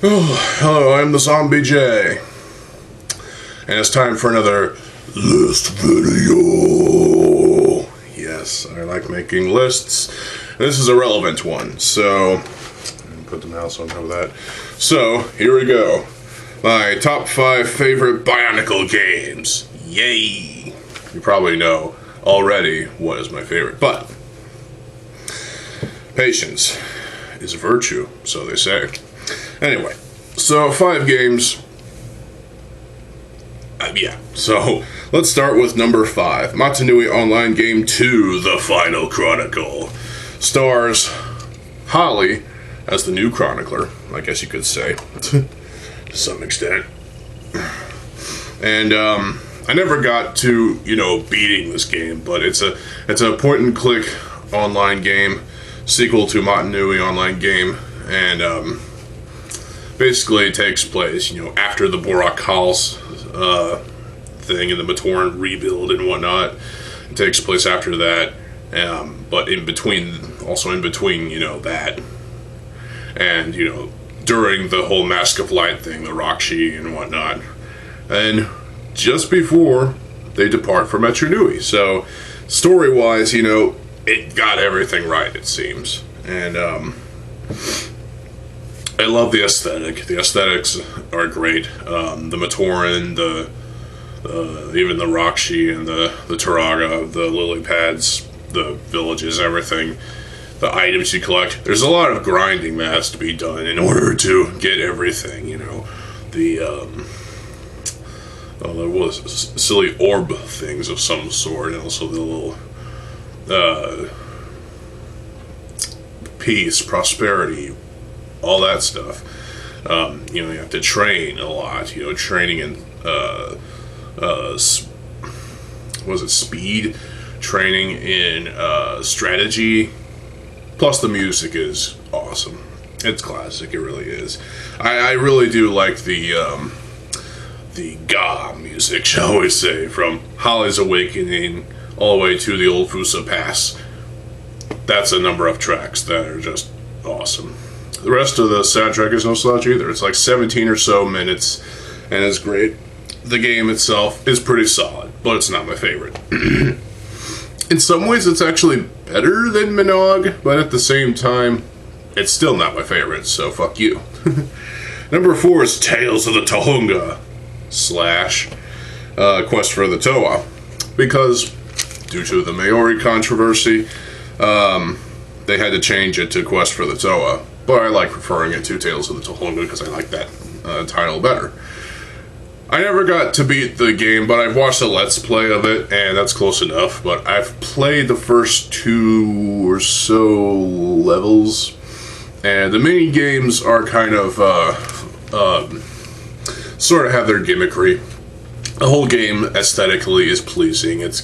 Oh, hello, I'm TheZOMBIEJ, and it's time for another list video. Yes, I like making lists. This is a relevant one, so put the mouse on top of that. So, here we go. My top 5 favorite Bionicle games. Yay! You probably know already what is my favorite, but patience is a virtue, so they say. Anyway, so 5 games. So let's start with number 5. Motunui Online Game 2, The Final Chronicle. Stars Holly as the new chronicler, I guess you could say, to some extent. And I never got to, beating this game, but it's a point-and-click online game, sequel to Motunui Online Game, and basically it takes place, after the Borak Hal's thing and the Matoran rebuild and whatnot. It takes place after that, but in between that, and during the whole Mask of Light thing, the Rakshi and whatnot, and just before they depart for Metru Nui. So story-wise, it got everything right, it seems, and I love the aesthetic. The aesthetics are great. The Matoran, even the Rakshi and the Turaga, the lily pads, the villages, everything, the items you collect. There's a lot of grinding that has to be done in order to get everything. There was silly orb things of some sort, and also the little peace, prosperity, all that stuff. You have to train a lot. Training in was it speed? Training in strategy. Plus the music is awesome. It's classic. It really is. I really do like the Ga music, shall we say, from Holly's Awakening all the way to the Old Fusa Pass. That's a number of tracks that are just awesome. The rest of the soundtrack is no slouch either. It's like 17 or so minutes, and it's great. The game itself is pretty solid, but it's not my favorite. In some ways, it's actually better than Minogue, but at the same time, it's still not my favorite, so fuck you. Number 4 is Tales of the Tohunga / Quest for the Toa, because due to the Maori controversy, they had to change it to Quest for the Toa. But I like referring it to Tales of the Tohunga because I like that title better. I never got to beat the game, but I've watched a Let's Play of it, and that's close enough. But I've played the first 2 or so levels, and the mini games are kind of sort of have their gimmickry. The whole game aesthetically is pleasing. It's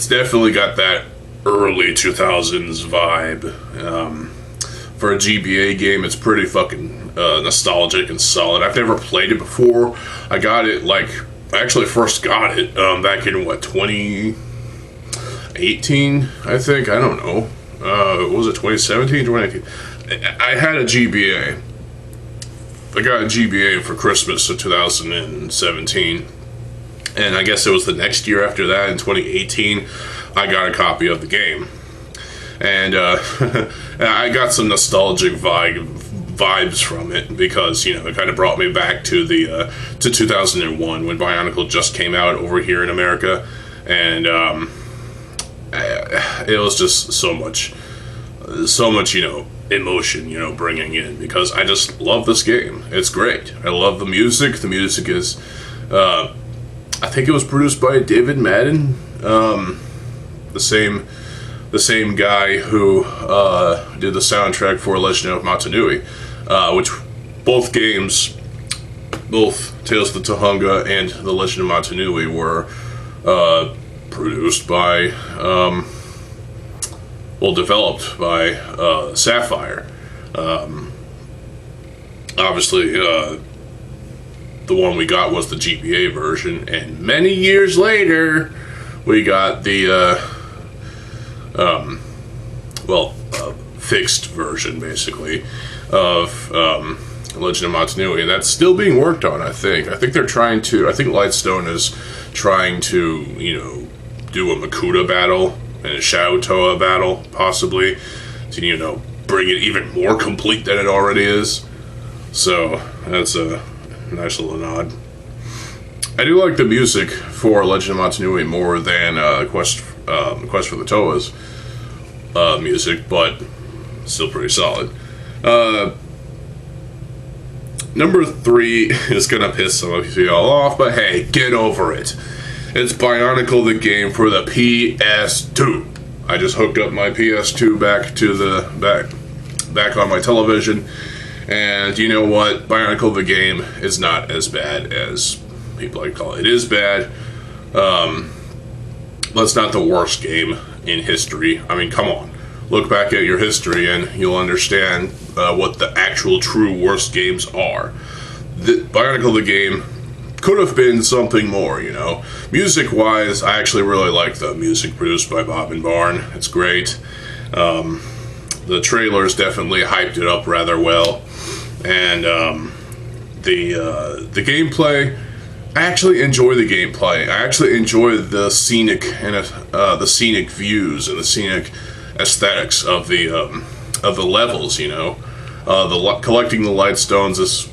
definitely got that early 2000s vibe. For a GBA game, it's pretty fucking nostalgic and solid. I've never played it before. I actually first got it back in 2018, I think. I don't know. Was it 2017, 2018? I had a GBA. I got a GBA for Christmas in 2017. And I guess it was the next year after that, in 2018, I got a copy of the game. And I got some nostalgic vibes from it because, it kind of brought me back to to 2001 when Bionicle just came out over here in America. And it was just so much, emotion, bringing in, because I just love this game. It's great. I love the music. The music is, I think it was produced by David Madden, the same guy who did the soundtrack for Legend of Motunui, which both games, both Tales of the Tohunga and The Legend of Motunui, were produced by, developed by Sapphire. Obviously, the one we got was the GBA version, and many years later, we got the fixed version, basically, of Legend of Matanui, and that's still being worked on. I think they're trying to. I think Lightstone is trying to, do a Makuta battle and a Shadow Toa battle, possibly, to bring it even more complete than it already is. So that's a nice little nod. I do like the music for Legend of Matanui more than Quest for the Toa's music, but still pretty solid. Number 3 is gonna piss some of y'all off, but hey, get over it. It's Bionicle the game for the PS2. I just hooked up my PS2 back on my television, and you know what? Bionicle the game is not as bad as people like to call it. It is bad. That's not the worst game in history. I mean, come on. Look back at your history and you'll understand what the actual true worst games are. Bionicle the game could have been something more, Music-wise, I actually really like the music produced by Bob and Barn. It's great. The trailers definitely hyped it up rather well. And the gameplay, I actually enjoy the gameplay. I actually enjoy the scenic and the scenic views and the scenic aesthetics of the levels. Collecting the light stones is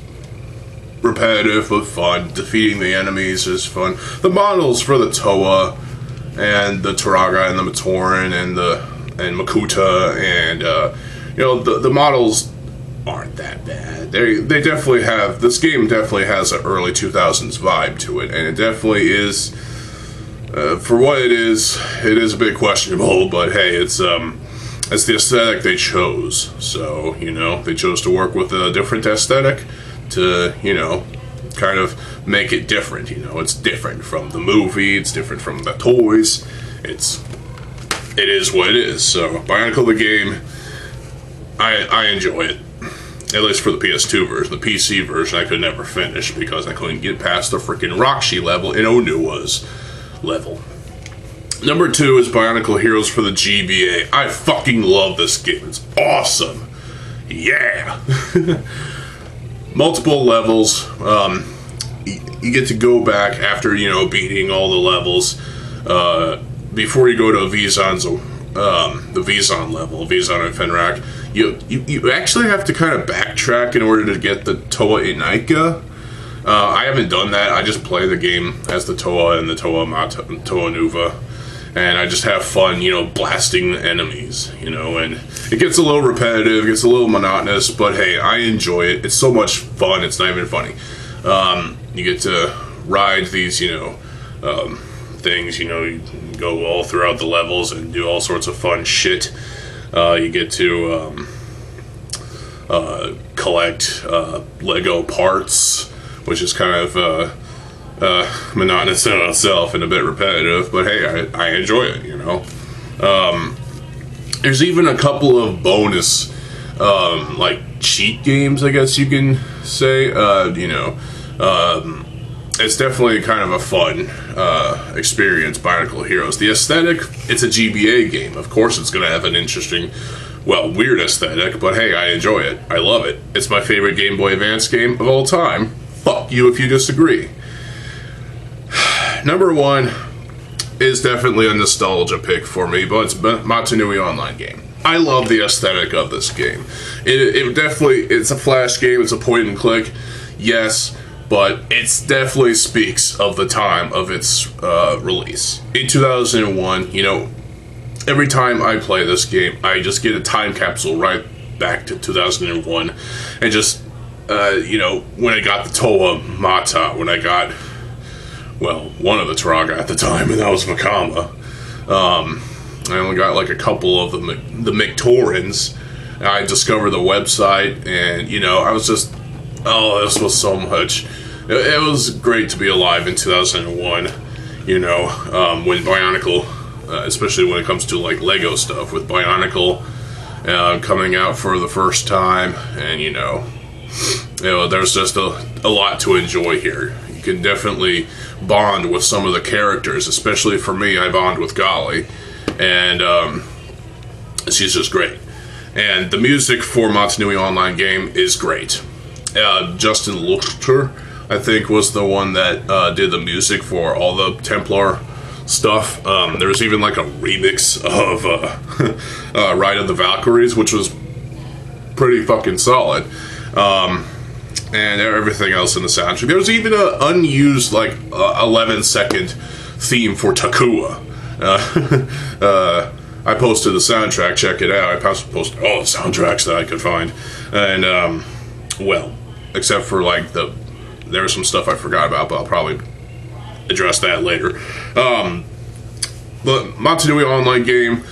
repetitive but fun. Defeating the enemies is fun. The models for the Toa and the Turaga and the Matoran and Makuta and the models aren't that bad. They definitely have. This game definitely has an early 2000s vibe to it, and it definitely is. For what it is a bit questionable, but hey, it's the aesthetic they chose. So, they chose to work with a different aesthetic to, kind of make it different. It's different from the movie, it's different from the toys. It is what it is. So, Bionicle the game, I enjoy it. At least for the PS2 version. The PC version I could never finish because I couldn't get past the freaking Rockshi level in Onua's level. Number 2 is Bionicle Heroes for the GBA. I fucking love this game. It's awesome. Yeah. Multiple levels. You get to go back after, beating all the levels. Before you go to the Vizon level, Vizon and Fenrak, you actually have to kind of backtrack in order to get the Toa Inaika. I haven't done that. I just play the game as the Toa and the Toa Nuva, and I just have fun, blasting enemies, and it gets a little repetitive, gets a little monotonous, but hey, I enjoy it. It's so much fun, it's not even funny. You get to ride these, things, you go all throughout the levels and do all sorts of fun shit. You get to collect Lego parts, which is kind of monotonous in itself and a bit repetitive, but hey, I enjoy it, There's even a couple of bonus, cheat games, I guess you can say, it's definitely kind of a fun experience, Bionicle Heroes. The aesthetic, it's a GBA game. Of course it's going to have an interesting, weird aesthetic, but hey, I enjoy it. I love it. It's my favorite Game Boy Advance game of all time. Fuck you if you disagree. Number 1 is definitely a nostalgia pick for me, but it's Matanui Online game. I love the aesthetic of this game. It definitely, it's a flash game, it's a point and click, yes, but it definitely speaks of the time of its release. In 2001, every time I play this game, I just get a time capsule right back to 2001, and just, when I got the Toa Mata, when I got, one of the Turaga at the time, and that was Vakama. I only got a couple of the Mictorans. I discovered the website, and, I was just, this was so much. It was great to be alive in 2001, when Bionicle, especially when it comes to Lego stuff, with Bionicle coming out for the first time, and there's just a lot to enjoy here. You can definitely bond with some of the characters, especially for me, I bond with Golly, and she's just great. And the music for Montanui Online game is great. Justin Luchter, I think, was the one that did the music for all the Templar stuff. There's even like a remix of Ride of the Valkyries, which was pretty fucking solid. And everything else in the soundtrack. There was even an unused, like, 11-second theme for Takua. I posted the soundtrack, check it out. I posted all the soundtracks that I could find. And, well, except for, like, there was some stuff I forgot about, but I'll probably address that later. But Montanui Online game,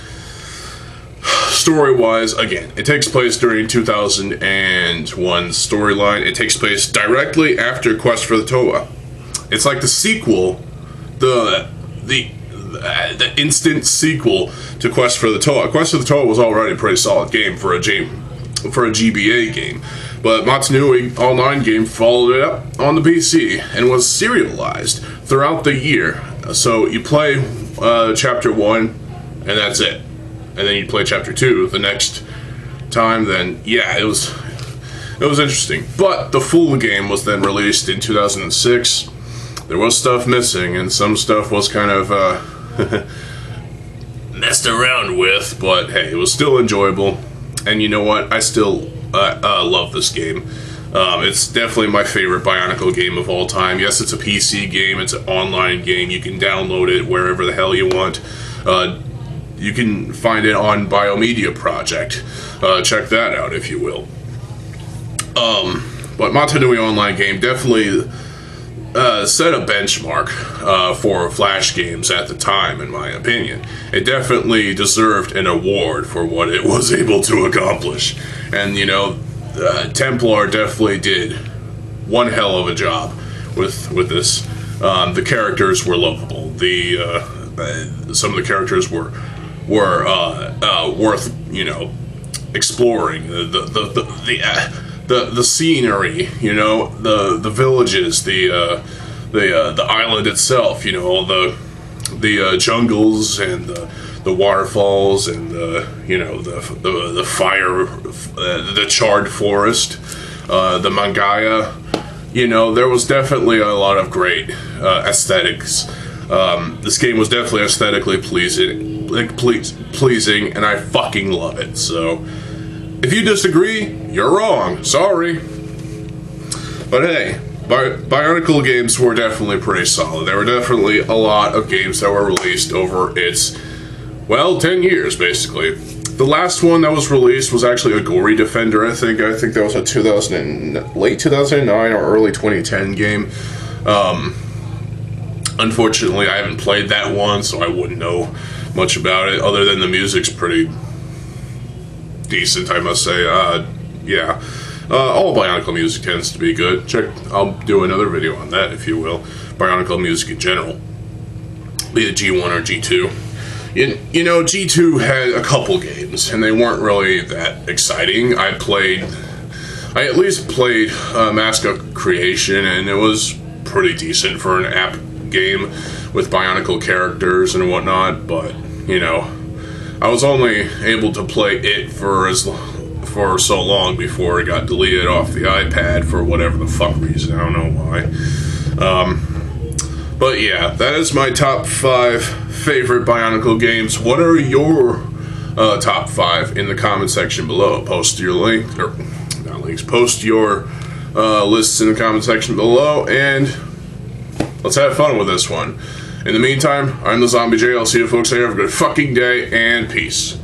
story-wise, again, it takes place during 2001's storyline. It takes place directly after Quest for the Toa. It's like the sequel, the instant sequel to Quest for the Toa. Quest for the Toa was already a pretty solid game for a GBA game, but Montanui Online game followed it up on the PC and was serialized throughout the year. So you play Chapter 1, and that's it. And then you play Chapter 2 the next time. Then, yeah, it was interesting. But the full game was then released in 2006. There was stuff missing, and some stuff was kind of messed around with, but hey, it was still enjoyable. And you know what? I still love this game. It's definitely my favorite Bionicle game of all time. Yes, it's a PC game. It's an online game. You can download it wherever the hell you want. You can find it on Biomedia Project. Check that out, if you will. But Montanui Online game definitely set a benchmark for Flash games at the time, in my opinion. It definitely deserved an award for what it was able to accomplish. And, you know, Templar definitely did one hell of a job with this. The characters were lovable. Some of the characters were worth, you know, exploring. The scenery, you know, the villages, the island itself, you know, the jungles and the waterfalls and the fire, the charred forest, the mangaya. You know, there was definitely a lot of great aesthetics. This game was definitely aesthetically pleasing, and I fucking love it. So, if you disagree, you're wrong. Sorry. But hey, Bionicle games were definitely pretty solid. There were definitely a lot of games that were released over its, 10 years, basically. The last one that was released was actually a Gory Defender, I think. I think that was a late 2009 or early 2010 game. Unfortunately, I haven't played that one, so I wouldn't know much about it, other than the music's pretty decent, I must say. Yeah. All Bionicle music tends to be good. I'll do another video on that, if you will. Bionicle music in general. Be it G1 or G2. You know, G2 had a couple games, and they weren't really that exciting. I at least played Mask of Creation, and it was pretty decent for an app game with Bionicle characters and whatnot, but, you know, I was only able to play it for so long before it got deleted off the iPad for whatever the fuck reason. I don't know why. But yeah, that is my top 5 favorite Bionicle games. What are your top 5 in the comment section below? Post your link, or not links, post your lists in the comment section below, and let's have fun with this one. In the meantime, I'm TheZOMBIEJ. I'll see you folks later. Have a good fucking day, and peace.